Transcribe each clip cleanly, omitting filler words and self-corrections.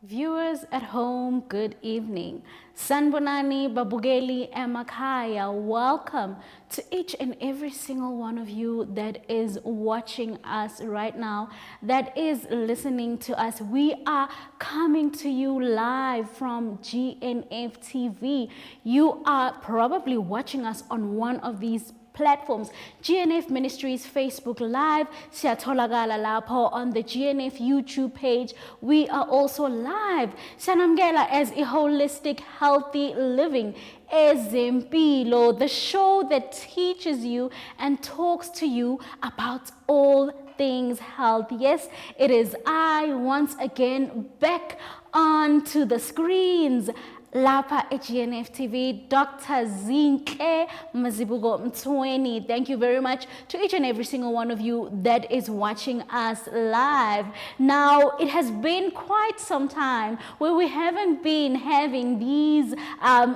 Viewers at home, good evening. Sanbonani, Babugeli, Emakaya, welcome to each and every single one of you that is watching us right now, that is listening to us. We are coming to you live from GNF TV. You are probably watching us on one of these platforms. GNF Ministries Facebook Live, siyatholakala lapho on the GNF YouTube page. We are also live Sanamgela as a holistic healthy living Ezempilo, the show that teaches you and talks to you about all things health. Yes, it is I once again back onto the screens. Lapa at GNF TV, Dr. Zinhle Mtsweni. Thank you very much to each and every single one of you that is watching us live. Now, it has been quite some time where we haven't been having these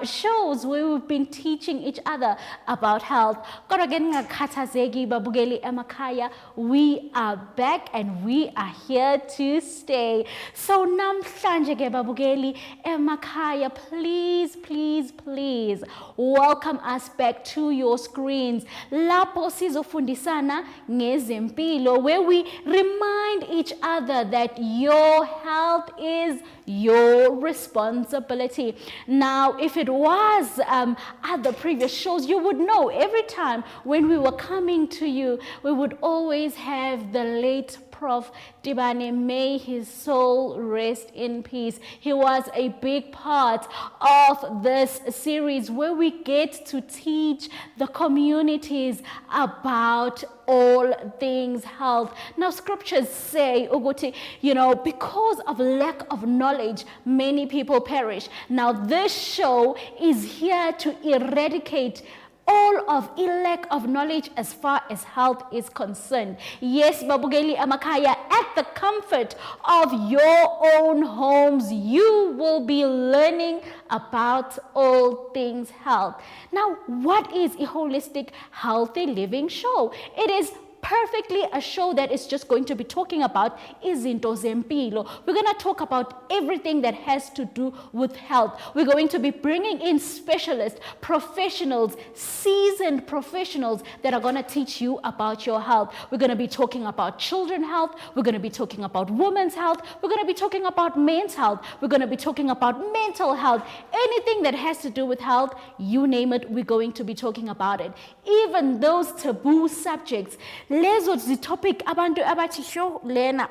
shows where we've been teaching each other about health. We are back and we are here to stay. So, namhlanje ke babukeli emakhaya, please, please, please welcome us back to your screens. Lapho sizofundisana ngezempilo, where we remind each other that your health is your responsibility. Now, if it was at the previous shows, you would know every time when we were coming to you, we would always have the late Prof. Dibane, may his soul rest in peace. He was a big part of this series where we get to teach the communities about all things health. Now, scriptures say, Uguti, because of lack of knowledge, many people perish. Now, this show is here to eradicate all of lack of knowledge as far as health is concerned. Yes, Babugeli Amakaya, at the comfort of your own homes, you will be learning about all things health. Now, what is a holistic, healthy living show? It is perfectly a show that is just going to be talking about izinto zempilo. We're going to talk about everything that has to do with health. We're going to be bringing in specialists, professionals, seasoned professionals that are going to teach you about your health. We're going to be talking about children's health. We're going to be talking about women's health. We're going to be talking about men's health. We're going to be talking about mental health. Anything that has to do with health, you name it, we're going to be talking about it. Even those taboo subjects, lezo the topic abantu abathi lena,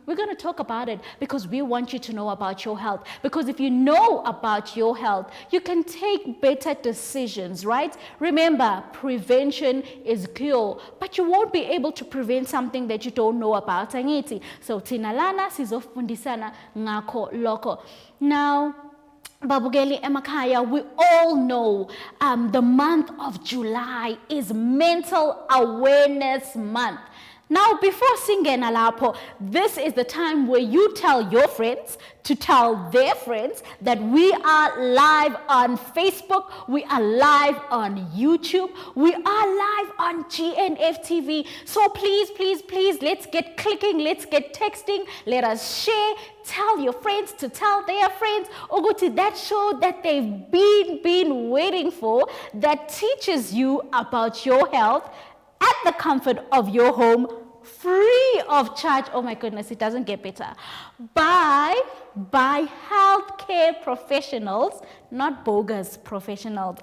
we're going to talk about it because we want you to know about your health. Because if you know about your health, you can take better decisions, right? Remember, prevention is cure, but you won't be able to prevent something that you don't know about. So tina lana sizofundisana ngakho loko. Now, Babugeli Emakaya, we all know the month of July is Mental Awareness Month. Now, before singing alapo, this is the time where you tell your friends to tell their friends that we are live on Facebook, we are live on YouTube, we are live on GNF TV. So please, please, please, let's get clicking, let's get texting, let us share. Tell your friends to tell their friends, or go to that show that they've been waiting for, that teaches you about your health at the comfort of your home, free of charge. Oh my goodness, it doesn't get better. By healthcare professionals, not bogus professionals.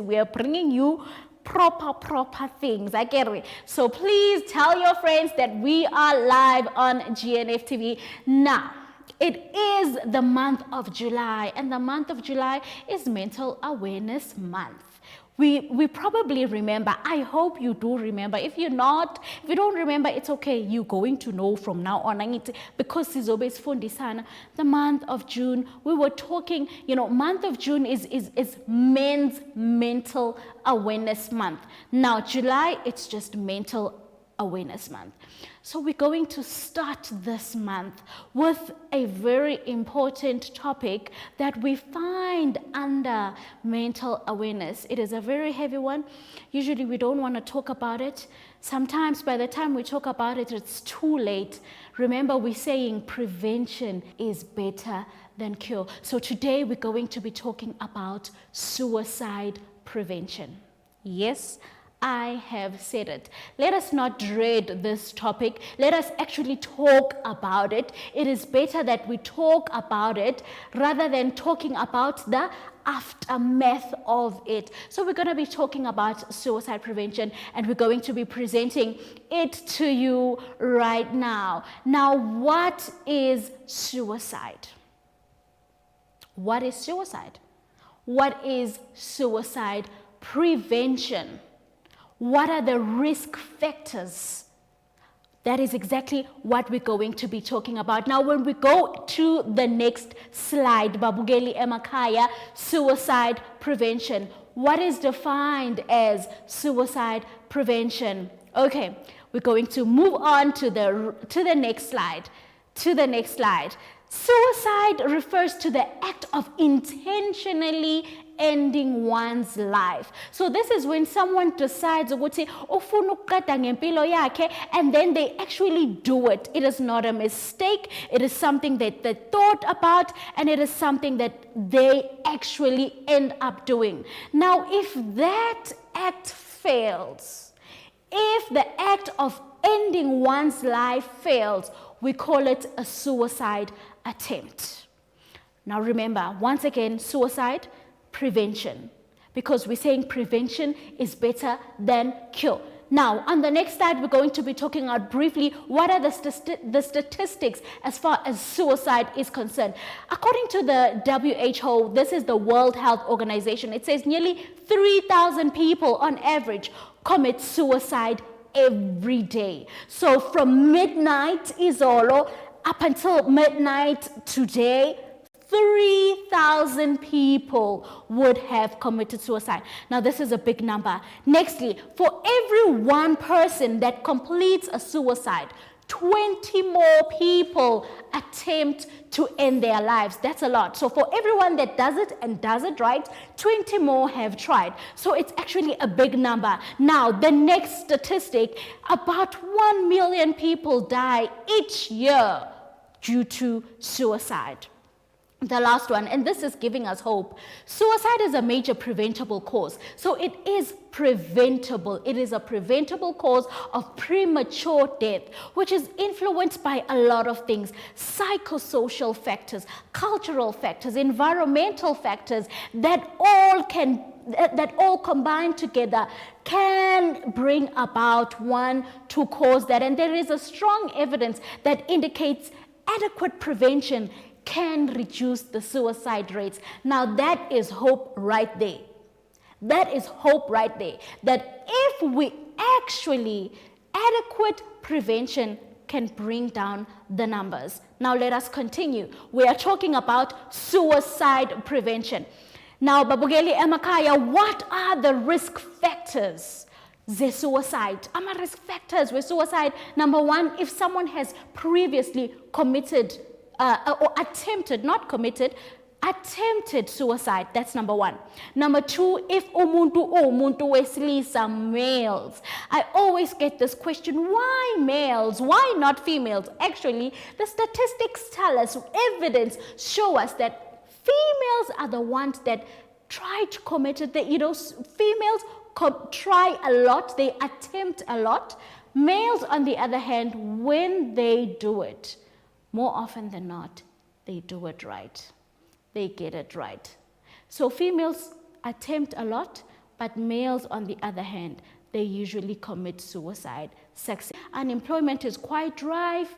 We are bringing you proper things. I get it. So please tell your friends that we are live on GNF TV now. It is the month of July, and the month of July is Mental Awareness Month. We probably remember. I hope you do remember. If you don't remember, it's okay. You're going to know from now on. Because sizobe isifundisana, the month of June, we were talking, month of June is Men's Mental Awareness Month. Now, July, it's just Mental Awareness Month. So we're going to start this month with a very important topic that we find under mental awareness. It is a very heavy one. Usually we don't want to talk about it. Sometimes by the time we talk about it, it's too late. Remember, we're saying prevention is better than cure. So today we're going to be talking about suicide prevention. Yes, I have said it. Let us not dread this topic. Let us actually talk about it. It is better that we talk about it rather than talking about the aftermath of it. So we're going to be talking about suicide prevention, and we're going to be presenting it to you right now. Now, what is suicide? What is suicide? What is suicide prevention? What are the risk factors? That is exactly what we're going to be talking about. Now, when we go to the next slide, Babugeli Emakaya, suicide prevention. What is defined as suicide prevention? Okay, we're going to move on to the next slide. Suicide refers to the act of intentionally ending one's life. So this is when someone decides ukuthi ufuna ukuqeda ngempilo yakhe, and then they actually do it. It is not a mistake. It is something that they thought about, and it is something that they actually end up doing. Now, if that act fails, if the act of ending one's life fails, we call it a suicide attempt. Now remember, once again, suicide prevention, because we're saying prevention is better than cure. Now, on the next slide, we're going to be talking about briefly what are the statistics as far as suicide is concerned. According to the WHO, this is the World Health Organization, it says nearly 3,000 people on average commit suicide every day. So from midnight Izolo up until midnight today, 3,000 people would have committed suicide. Now, this is a big number. Nextly, for every one person that completes a suicide, 20 more people attempt to end their lives. That's a lot. So for everyone that does it and does it right, 20 more have tried. So it's actually a big number. Now, the next statistic, about 1 million people die each year due to suicide. The last one, and this is giving us hope. Suicide is a major preventable cause. So it is preventable. It is a preventable cause of premature death, which is influenced by a lot of things: psychosocial factors, cultural factors, environmental factors that all combined together can bring about one to cause that. And there is a strong evidence that indicates adequate prevention can reduce the suicide rates. Now, that is hope right there. That is hope right there. That if we actually, adequate prevention can bring down the numbers. Now, let us continue. We are talking about suicide prevention. Now, Babugeli Emakaya, what are the risk factors? The suicide. Ama risk factors with suicide. Number one, if someone has previously committed or attempted, not committed, attempted suicide. That's number one. Number two, if umuntu wesilisa, males. I always get this question, why males? Why not females? Actually, the statistics tell us, evidence show us that females are the ones that try to commit it. Females try a lot, they attempt a lot. Males, on the other hand, when they do it, more often than not, they do it right. They get it right. So females attempt a lot, but males, on the other hand, they usually commit suicide. Unemployment is quite rife.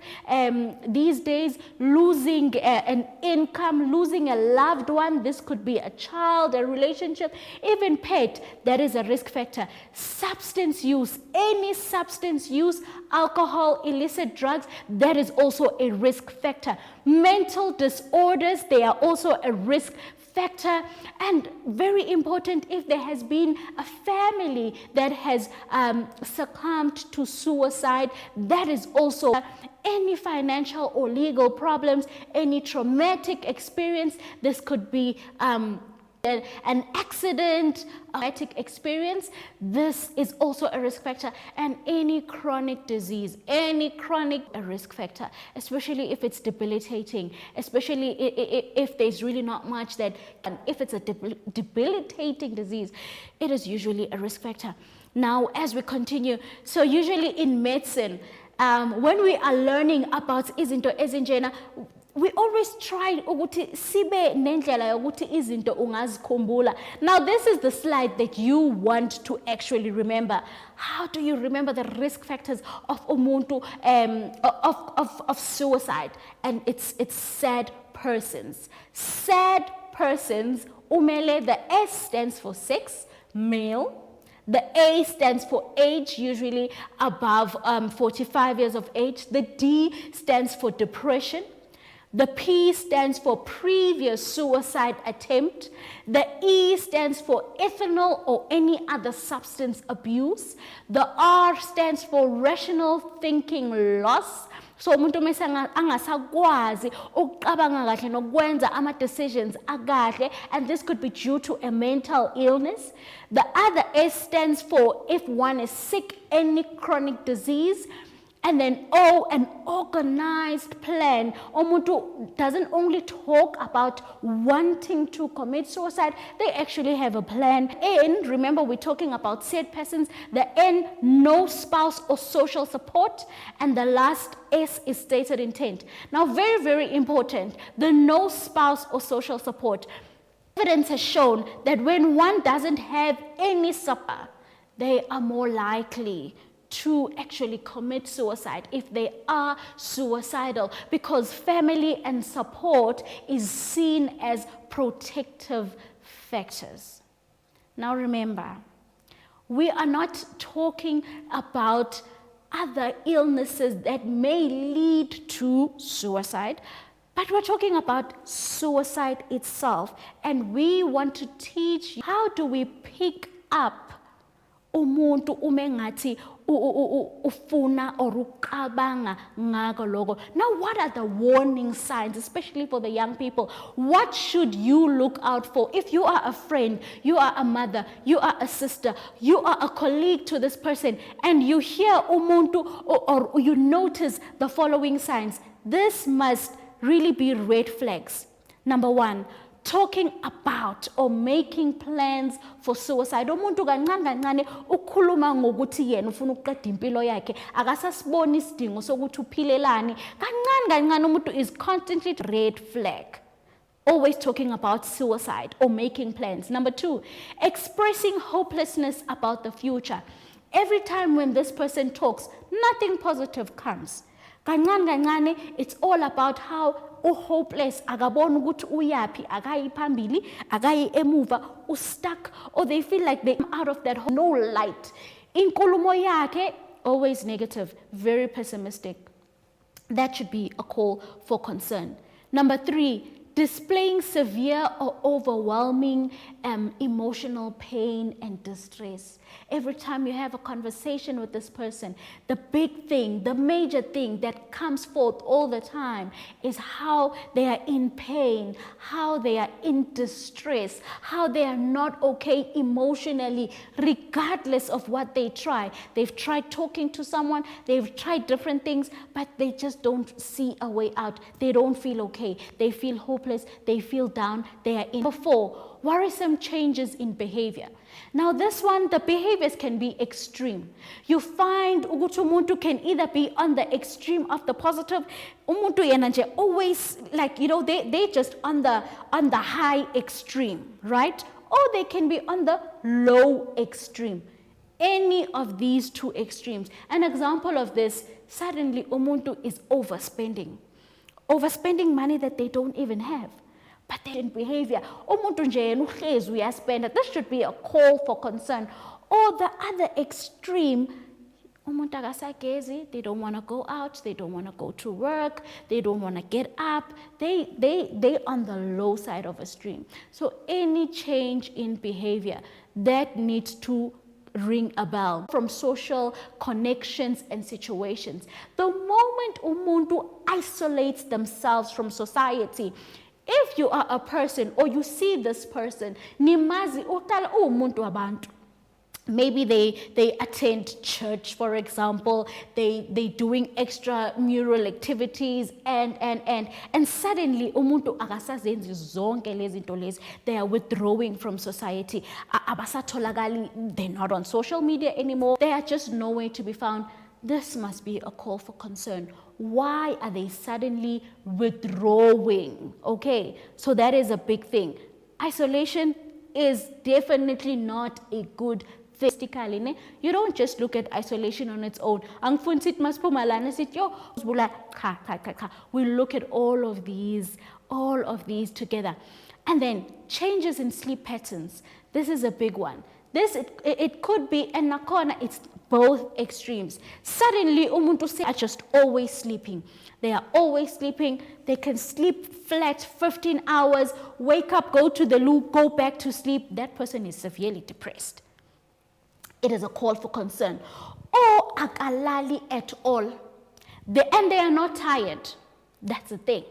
These days, losing an income, losing a loved one, this could be a child, a relationship, even pet, that is a risk factor. Substance use, any substance use, alcohol, illicit drugs, that is also a risk factor. Mental disorders, they are also a risk factor. And very important, if there has been a family that has succumbed to suicide, that is also any financial or legal problems, any traumatic experience. This could be an accident, a traumatic experience, this is also a risk factor. And any chronic disease, any chronic a risk factor, especially if it's debilitating, especially if there's really not much that, and if it's a debilitating disease, it is usually a risk factor. Now, as we continue, so usually in medicine, when we are learning about izinto ezinjena, we always try ukuthi sibe nendlela yokuthi izinto ungazikhumbula. Now this is the slide that you want to actually remember. How do you remember the risk factors of umuntu of suicide? And it's sad persons. Sad persons, umele, the S stands for sex, male. The A stands for age, usually above 45 years of age. The D stands for depression. The P stands for previous suicide attempt. The E stands for ethanol or any other substance abuse. The R stands for rational thinking loss. So umuntu mase angasakwazi ukucabanga kahle nokwenza ama decisions akahle, and this could be due to a mental illness. The other S stands for if one is sick, any chronic disease. And then O, an organized plan. Umuntu doesn't only talk about wanting to commit suicide, they actually have a plan. N, remember we're talking about sad persons. The N, no spouse or social support. And the last S is stated intent. Now very, very important, the no spouse or social support. Evidence has shown that when one doesn't have any support, they are more likely to actually commit suicide if they are suicidal, because family and support is seen as protective factors. Now remember, we are not talking about other illnesses that may lead to suicide, but we're talking about suicide itself, and we want to teach you how do we pick up umuntu umengathi ufuna or uqabanga ngako lokho. Now what are the warning signs, especially for the young people? What should you look out for? If you are a friend, you are a mother, you are a sister, you are a colleague to this person, and you hear umuntu or you notice the following signs, this must really be red flags. Number one, talking about or making plans for suicide. Umuntu kancane kancane ukhuluma ngokuthi yena ufuna ukuqeda impilo yakhe, akasasiboni isidingo sokuthi uphilelani. Kancane kancane umuntu is constantly red flag. Always talking about suicide or making plans. Number two, expressing hopelessness about the future. Every time when this person talks, nothing positive comes. Kancane kancane, it's all about how hopeless, akabona ukuthi uyapi, akayi phambili, akayi emuva, stuck, or they feel like they're out of that, no light. Inkulumo yakhe, always negative, very pessimistic. That should be a call for concern. Number three, displaying severe or overwhelming emotional pain and distress. Every time you have a conversation with this person, the big thing, the major thing that comes forth all the time is how they are in pain, how they are in distress, how they are not okay emotionally, regardless of what they try. They've tried talking to someone, they've tried different things, but they just don't see a way out. They don't feel okay. They feel hopeless, they feel down, they are in. Number four, worrisome changes in behavior. Now this one, the behaviors can be extreme. You find ukuthi umuntu can either be on the extreme of the positive, umuntu yena nje always like, you know, they just on the high extreme, right? Or they can be on the low extreme. Any of these two extremes. An example of this, suddenly umuntu is overspending. Overspending money that they don't even have. But then behavior, this should be a call for concern. Or the other extreme, they don't want to go out, they don't want to go to work, they don't want to get up. They on the low side of a stream. So any change in behavior, that needs to ring a bell from social connections and situations. The moment umuntu isolates themselves from society, If you are a person or you see this person, nimazi uqala umuntu wabantu. Maybe they attend church, for example, they doing extramural activities and suddenly umuntu akasazenzi zonke lezi zinto lezi, they are withdrawing from society. Abasatholakali, they're not on social media anymore. They are just nowhere to be found. This must be a call for concern. Why are they suddenly withdrawing? Okay, so that is a big thing. Isolation is definitely not a good thing. You don't just look at isolation on its own. We look at all of these together. And then changes in sleep patterns. This is a big one. This it could be, and nakona it's both extremes. Suddenly umuntu say are just always sleeping. They are always sleeping. They can sleep flat 15 hours, wake up, go to the loo, go back to sleep. That person is severely depressed. It is a call for concern. Or akalali at all. And they are not tired. That's the thing.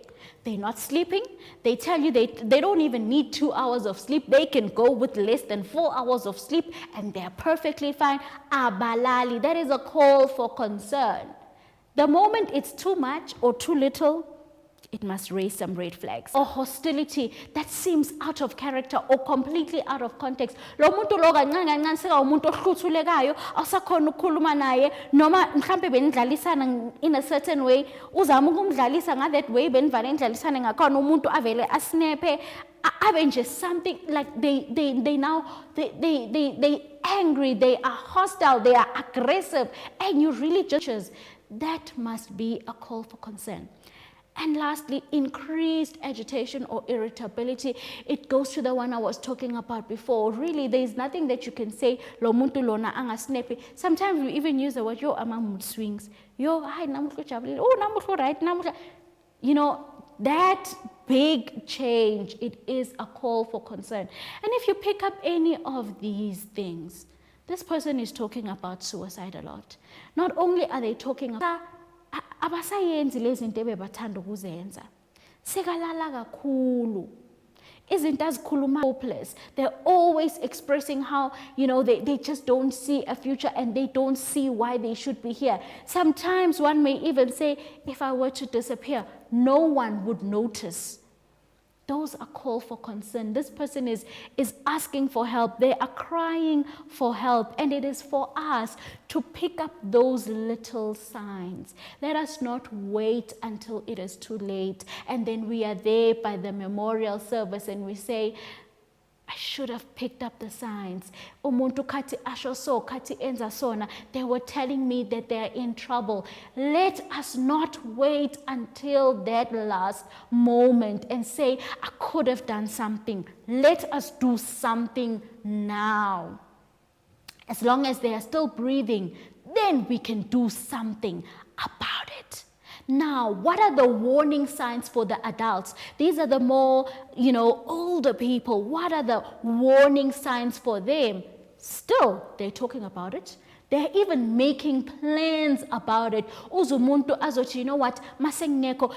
They're not sleeping. They tell you they don't even need 2 hours of sleep. They can go with less than 4 hours of sleep and they're perfectly fine. Abalali, that is a call for concern. The moment it's too much or too little, it must raise some red flags. Or hostility that seems out of character or completely out of context. Lo muntu lo kancane seka umuntu ohluthulekayo awusakhona ukukhuluma naye noma mhlambe benidlalisana in a certain way uzama ukumdlalisa nga that way benivale indlalisane ngakhona umuntu avele asnepe abe nje something like they now angry, they are hostile, they are aggressive, and you really just that must be a call for concern. And lastly, increased agitation or irritability. It goes to the one I was talking about before. Really, there is nothing that you can say, lo muntu lona anga snappy. Sometimes we even use the word, yo, ama mood swings. Yo, hi, namuhlo jabulile. Oh, namuhlo right, namuhlo. You know, that big change, it is a call for concern. And if you pick up any of these things, this person is talking about suicide a lot. Not only are they talking about abasayenzi lezi zinto ebebathanda ukuzenza sekalala kakhulu izinto azikhuluma hopeless. They're always expressing how, you know, they just don't see a future and they don't see why they should be here. Sometimes one may even say, if I were to disappear, no one would notice. Those are calls for concern. This person is asking for help. They are crying for help. And it is for us to pick up those little signs. Let us not wait until it is too late. And then we are there by the memorial service and we say, I should have picked up the signs. Umuntu kati asho so, kati enza sona. They were telling me that they are in trouble. Let us not wait until that last moment and say, I could have done something. Let us do something now. As long as they are still breathing, then we can do something about it. Now, what are the warning signs for the adults? These are the more, older people. What are the warning signs for them? Still, they're talking about it. They're even making plans about it. Uzumuntu azochi, you know what? Masengeko,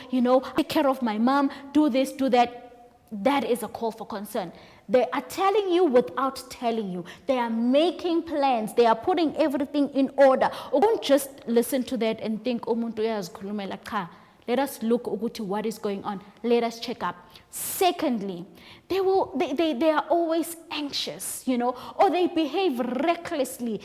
take care of my mom, do this, do that. That is a call for concern. They are telling you without telling you. They are making plans. They are putting everything in order. Don't just listen to that and think, umuntu uyazikhulumela cha. Let us look ukuthi what is going on. Let us check up. Secondly, they are always anxious, or they behave recklessly.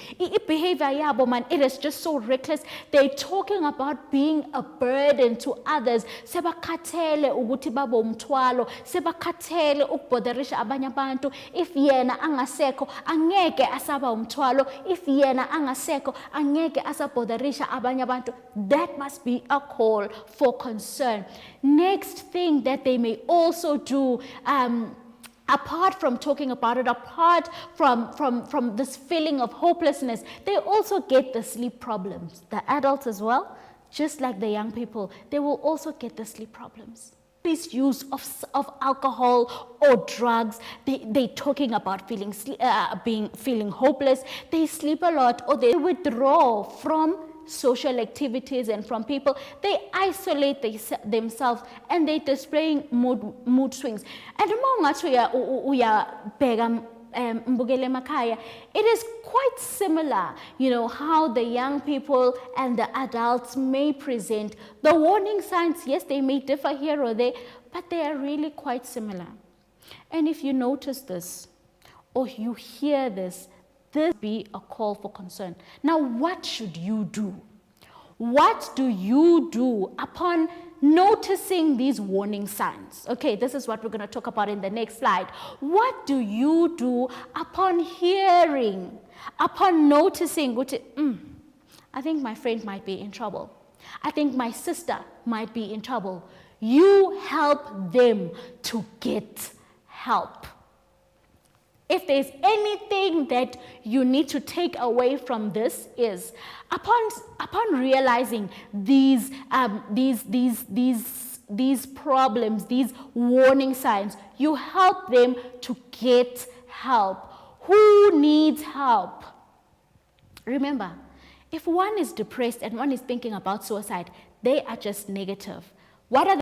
Behavior yabo man, it is just so reckless. They're talking about being a burden to others. Sebakhathele ukuthi babo umthwalo, sebakhathele ukubotherisha abanye abantu. If yena angasekho, angeke asaba umthwalo. If yena angasekho, angeke asabotherisha abanye abantu. That must be a call for concern. Next thing that they may also do, apart from talking about it, apart from this feeling of hopelessness, they also get the sleep problems. The adults as well, just like the young people, they will also get the sleep problems. This use of alcohol or drugs, they're talking about feeling hopeless. They sleep a lot or they withdraw from social activities and from people. They isolate themselves and they're displaying mood swings. And it is quite similar, how the young people and the adults may present. The warning signs, yes, they may differ here or there, but they are really quite similar. And if you notice this, or you hear this be a call for concern. Now, what should you do? What do you do upon noticing these warning signs? Okay, this is what we're going to talk about in the next slide. What do you do upon hearing, upon noticing, I think my friend might be in trouble. I think my sister might be in trouble. You help them to get help. If there's anything that you need to take away from this is, upon realizing these problems, these warning signs, you help them to get help. Who needs help? Remember, if one is depressed and one is thinking about suicide, they are just negative. What are